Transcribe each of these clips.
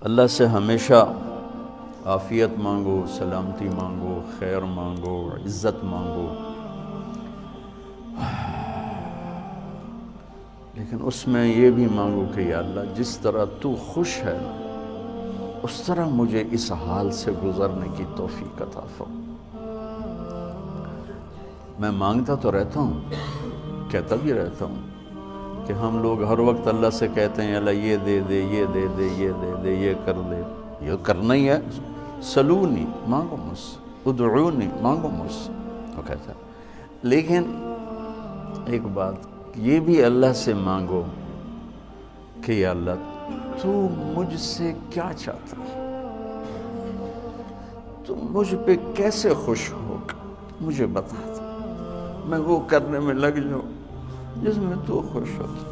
اللہ سے ہمیشہ عافیت مانگو، سلامتی مانگو، خیر مانگو، عزت مانگو، لیکن اس میں یہ بھی مانگو کہ یا اللہ جس طرح تو خوش ہے نا اس طرح مجھے اس حال سے گزرنے کی توفیق عطا فرما۔ میں مانگتا تو رہتا ہوں، کہتا بھی رہتا ہوں کہ ہم لوگ ہر وقت اللہ سے کہتے ہیں اللہ یہ دے دے، یہ دے دے، یہ دے دے، یہ کر دے، یہ کرنا ہی ہے، سلونی مانگو مجھ سے، ادعونی مانگو مجھ سے، وہ کہتا ہے۔ لیکن ایک بات یہ بھی اللہ سے مانگو کہ یا اللہ تو مجھ سے کیا چاہتا ہے، تو مجھ پہ کیسے خوش ہوگا، مجھے بتا دے، میں وہ کرنے میں لگ جاؤں جس میں تو خوش ہوتا،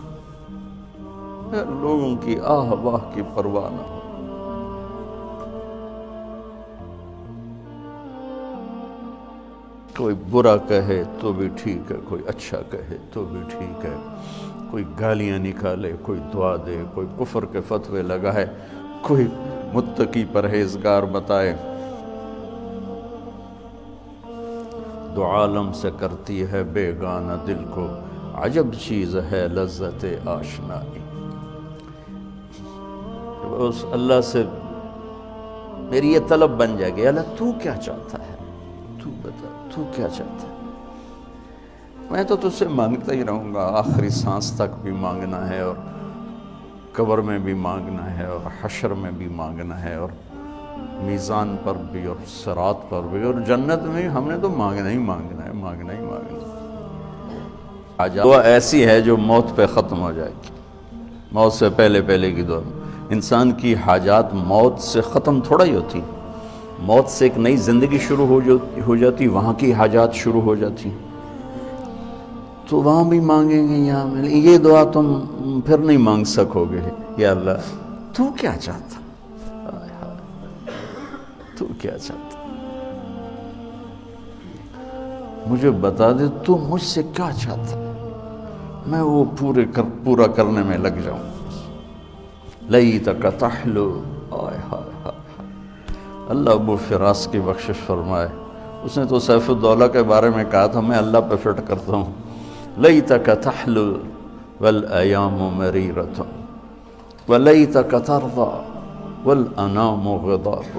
لوگوں کی آہ واہ کی پرواہ نہ ہو۔ کوئی برا کہے تو بھی ٹھیک ہے، کوئی اچھا کہے تو بھی ٹھیک ہے، کوئی گالیاں نکالے، کوئی دعا دے، کوئی کفر کے فتوے لگائے، کوئی متقی پرہیزگار بتائے، دو عالم سے کرتی ہے بیگانہ دل کو، عجب چیز ہے لذت آشنائی۔ اس اللہ سے میری یہ طلب بن جائے گی، اللہ تو کیا چاہتا ہے، تو بتا تو کیا چاہتا ہے۔ میں تو تجھ سے مانگتا ہی رہوں گا، آخری سانس تک بھی مانگنا ہے، اور قبر میں بھی مانگنا ہے، اور حشر میں بھی مانگنا ہے، اور میزان پر بھی، اور صراط پر بھی، اور جنت میں بھی ہم نے تو مانگنا ہی مانگنا ہے، مانگنا ہی مانگنا ہے۔ دعا ایسی ہے جو موت پہ ختم ہو جائے گی، موت سے پہلے پہلے کی دعا۔ انسان کی حاجات موت سے ختم تھوڑا ہی ہوتی، موت سے ایک نئی زندگی شروع ہو جاتی، وہاں کی حاجات شروع ہو جاتی، تو وہاں بھی مانگیں گے یہاں میں۔ یہ دعا تم پھر نہیں مانگ سکو گے، یا اللہ تو کیا چاہتا، تو کیا چاہتا، مجھے بتا دے تو مجھ سے کیا چاہتا، میں وہ پورا کرنے میں لگ جاؤں۔ لیتک تحلو، آئے ہائے ہائے، اللہ ابو فراس کی بخشش فرمائے، اس نے تو سیف الدولہ کے بارے میں کہا تھا، میں اللہ پہ فٹ کرتا ہوں، لیتک تحلو والایام مریرۃ ولیتک ترضی والانام غضاب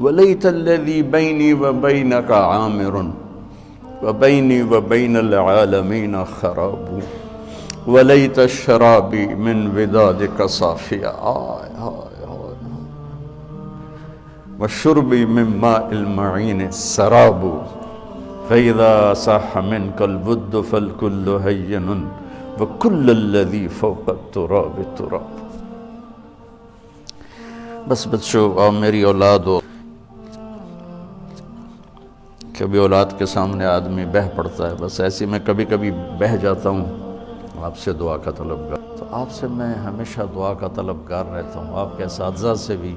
ولیت الذی بینی وبینک عامر وبینی وبین العالمین خراب ولیت الشرابی من ودادک صافیہ، آئے ہائے ہائے، وشربی من ماء المعین سراب فإذا صح منك الود فالكل هين وكل الذي فوق التراب تراب۔ بس بچوں اور میری اولاد ہو، کبھی اولاد کے سامنے آدمی بہہ پڑتا ہے، بس ایسی میں کبھی کبھی بہہ جاتا ہوں، آپ سے دعا کا طلبگار، تو آپ سے میں ہمیشہ دعا کا طلبگار رہتا ہوں، آپ کے اساتذہ سے بھی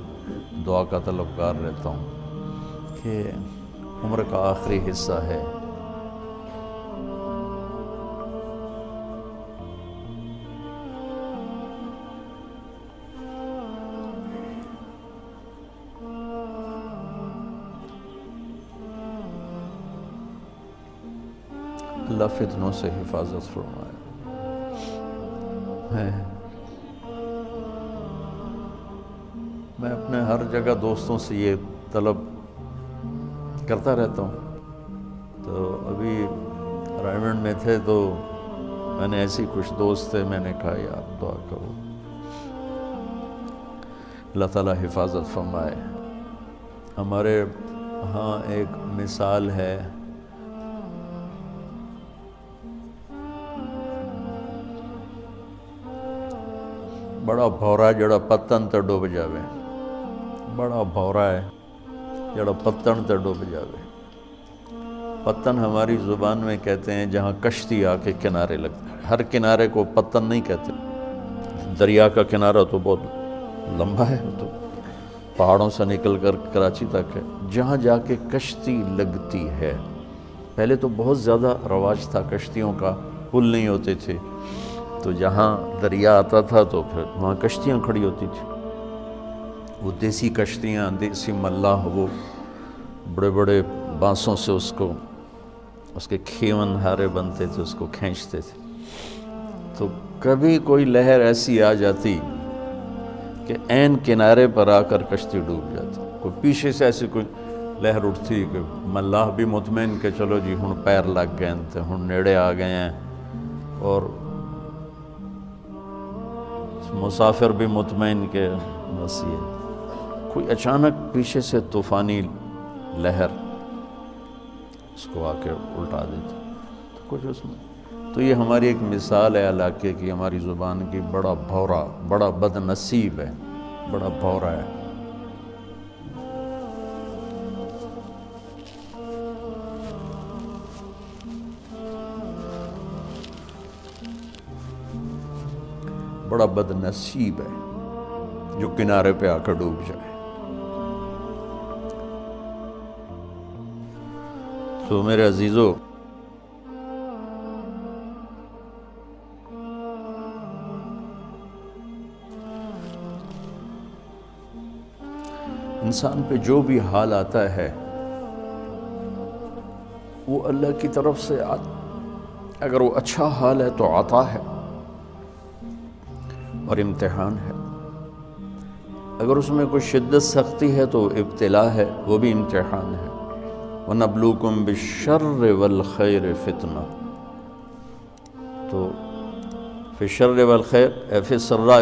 دعا کا طلبگار رہتا ہوں کہ عمر کا آخری حصہ ہے، اللہ فتنوں سے حفاظت فرمائے۔ میں اپنے ہر جگہ دوستوں سے یہ طلب کرتا رہتا ہوں، تو ابھی رائمنڈ میں تھے تو میں نے ایسی کچھ دوست تھے، میں نے کہا یار دعا کرو، اللہ تعالیٰ حفاظت فرمائے۔ ہمارے ہاں ایک مثال ہے، بڑا بھورا جڑا پتن تے ڈوب جاوے، بڑا بھورا ہے جڑا پتن تے ڈوب جاوے۔ پتن ہماری زبان میں کہتے ہیں جہاں کشتی آ کے کنارے لگتی ہے، ہر کنارے کو پتن نہیں کہتے، دریا کا کنارہ تو بہت لمبا ہے، تو پہاڑوں سے نکل کر کراچی تک ہے، جہاں جا کے کشتی لگتی ہے۔ پہلے تو بہت زیادہ رواج تھا کشتیوں کا، پل نہیں ہوتے تھے، تو جہاں دریا آتا تھا تو پھر وہاں کشتیاں کھڑی ہوتی تھی۔ وہ دیسی کشتیاں، دیسی ملاح، وہ بڑے بڑے بانسوں سے اس کے کھیون ہارے بنتے تھے، اس کو کھینچتے تھے. تو کبھی کوئی لہر ایسی آ جاتی کہ عین کنارے پر آ کر کشتی ڈوب جاتی. کوئی پیچھے سے ایسی کوئی لہر اٹھتی کہ ملاح بھی مطمئن کہ چلو جی ہن پیر لگ گئے ہیں، ہن نیڑے آ گئے ہیں، اور مسافر بھی مطمئن کہ بس یہ کوئی اچانک پیچھے سے طوفانی لہر اس کو آ کے الٹا دیتی. تو کچھ اس میں تو یہ ہماری ایک مثال ہے علاقے کی، ہماری زبان کی. بڑا بھورا، بڑا بد نصیب ہے، بڑا بھورا ہے. بڑا بد نصیب ہے جو کنارے پہ آ کر ڈوب جائے. تو میرے عزیزو، انسان پہ جو بھی حال آتا ہے وہ اللہ کی طرف سے اگر وہ اچھا حال ہے تو عطا ہے اور امتحان ہے، اگر اس میں کوئی شدت سختی ہے تو ابتلا ہے، وہ بھی امتحان ہے. وَنَبْلُوكُمْ بِالشَّرِّ وَالْخَيْرِ فِتْنَةً. تو فی الشر والخیر، فی السراء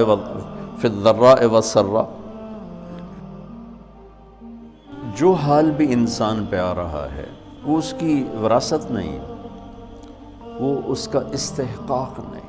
فی الضراء والسراء، جو حال بھی انسان پہ آ رہا ہے وہ اس کی وراثت نہیں، وہ اس کا استحقاق نہیں.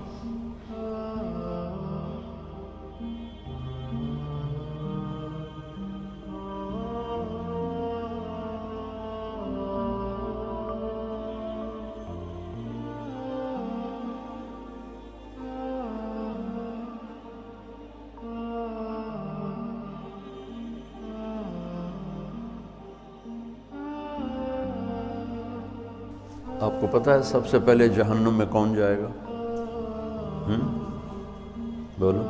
آپ کو پتہ ہے سب سے پہلے جہنم میں کون جائے گا؟ بولو.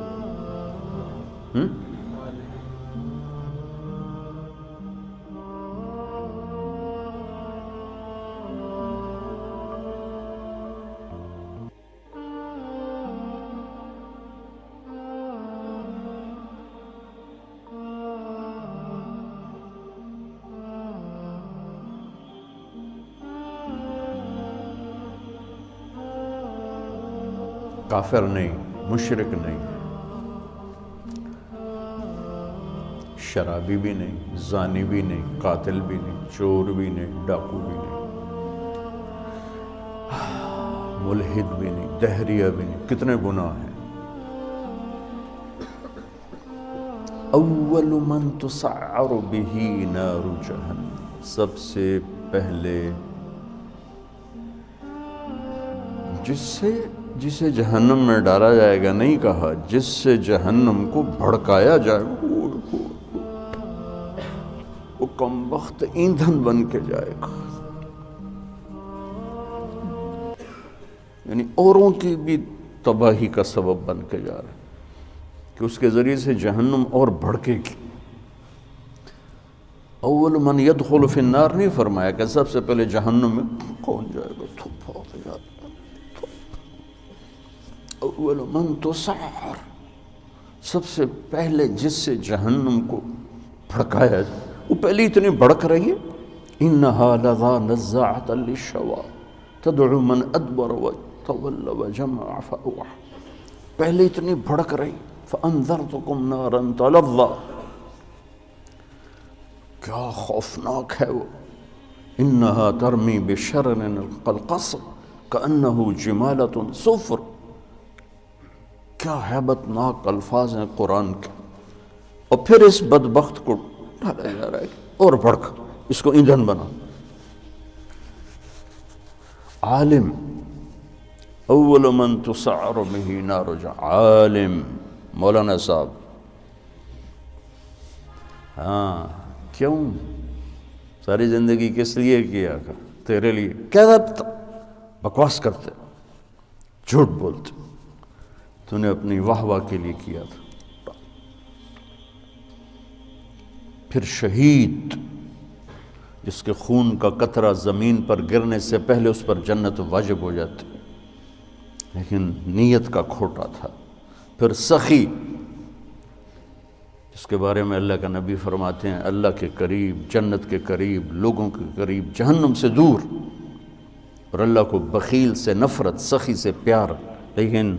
کافر نہیں، مشرک نہیں، شرابی بھی نہیں، زانی بھی نہیں، قاتل بھی نہیں، چور بھی نہیں، ڈاکو بھی نہیں، ملحد بھی نہیں، دہریہ بھی نہیں. کتنے گناہ ہیں. اول من تسعر به نار جہنم، سب سے پہلے جسے جہنم میں ڈالا جائے گا، نہیں کہا جس سے جہنم کو بھڑکایا جائے گا، وہ کمبخت ایندھن بن کے جائے گا. یعنی اوروں کی بھی تباہی کا سبب بن کے جا رہا ہے کہ اس کے ذریعے سے جہنم اور بھڑکے گی. اول من يدخل فی النار نہیں فرمایا کہ سب سے پہلے جہنم میں کون جائے گا. اول من تسعر، سب سے پہلے جس سے جہنم کو بھڑکایا جائے، وہ پہلے اتنی بھڑک رہی ہے. انہا لظی نزاعۃ للشویٰ تدعو من ادبر وتولى وجمع فاوعى، پہلے اتنی بھڑک رہی. فانذرتکم نارا تلظی، کیا خوفناک ہے وہ. انہا ترمی بشرر کالقصر کانہ جمالۃ صفر، کیا ہیبت ناک الفاظ ہیں قرآن کے. اور پھر اس بدبخت کو ڈالا جا رہا ہے اور بھڑک، اس کو ایندھن بنا. عالم، اول من تسعر به نار جہنم، عالم، مولانا صاحب. ہاں، کیوں ساری زندگی کس لیے کیا کر؟ تیرے لیے. کیا بکواس کرتے، جھوٹ بولتے، تو نے اپنی واہ واہ کے لیے کیا تھا. پھر شہید جس کے خون کا قطرہ زمین پر گرنے سے پہلے اس پر جنت واجب ہو جاتی، لیکن نیت کا کھوٹا تھا۔ پھر سخی جس کے بارے میں اللہ کا نبی فرماتے ہیں اللہ کے قریب، جنت کے قریب، لوگوں کے قریب، جہنم سے دور، اور اللہ کو بخیل سے نفرت، سخی سے پیار، لیکن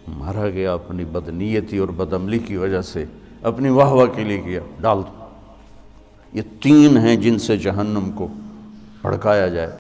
مارا گیا اپنی بدنیتی اور بدعملی کی وجہ سے، اپنی واہ واہ کے لیے کیا، ڈال دو۔ یہ تین ہیں جن سے جہنم کو بھڑکایا جائے۔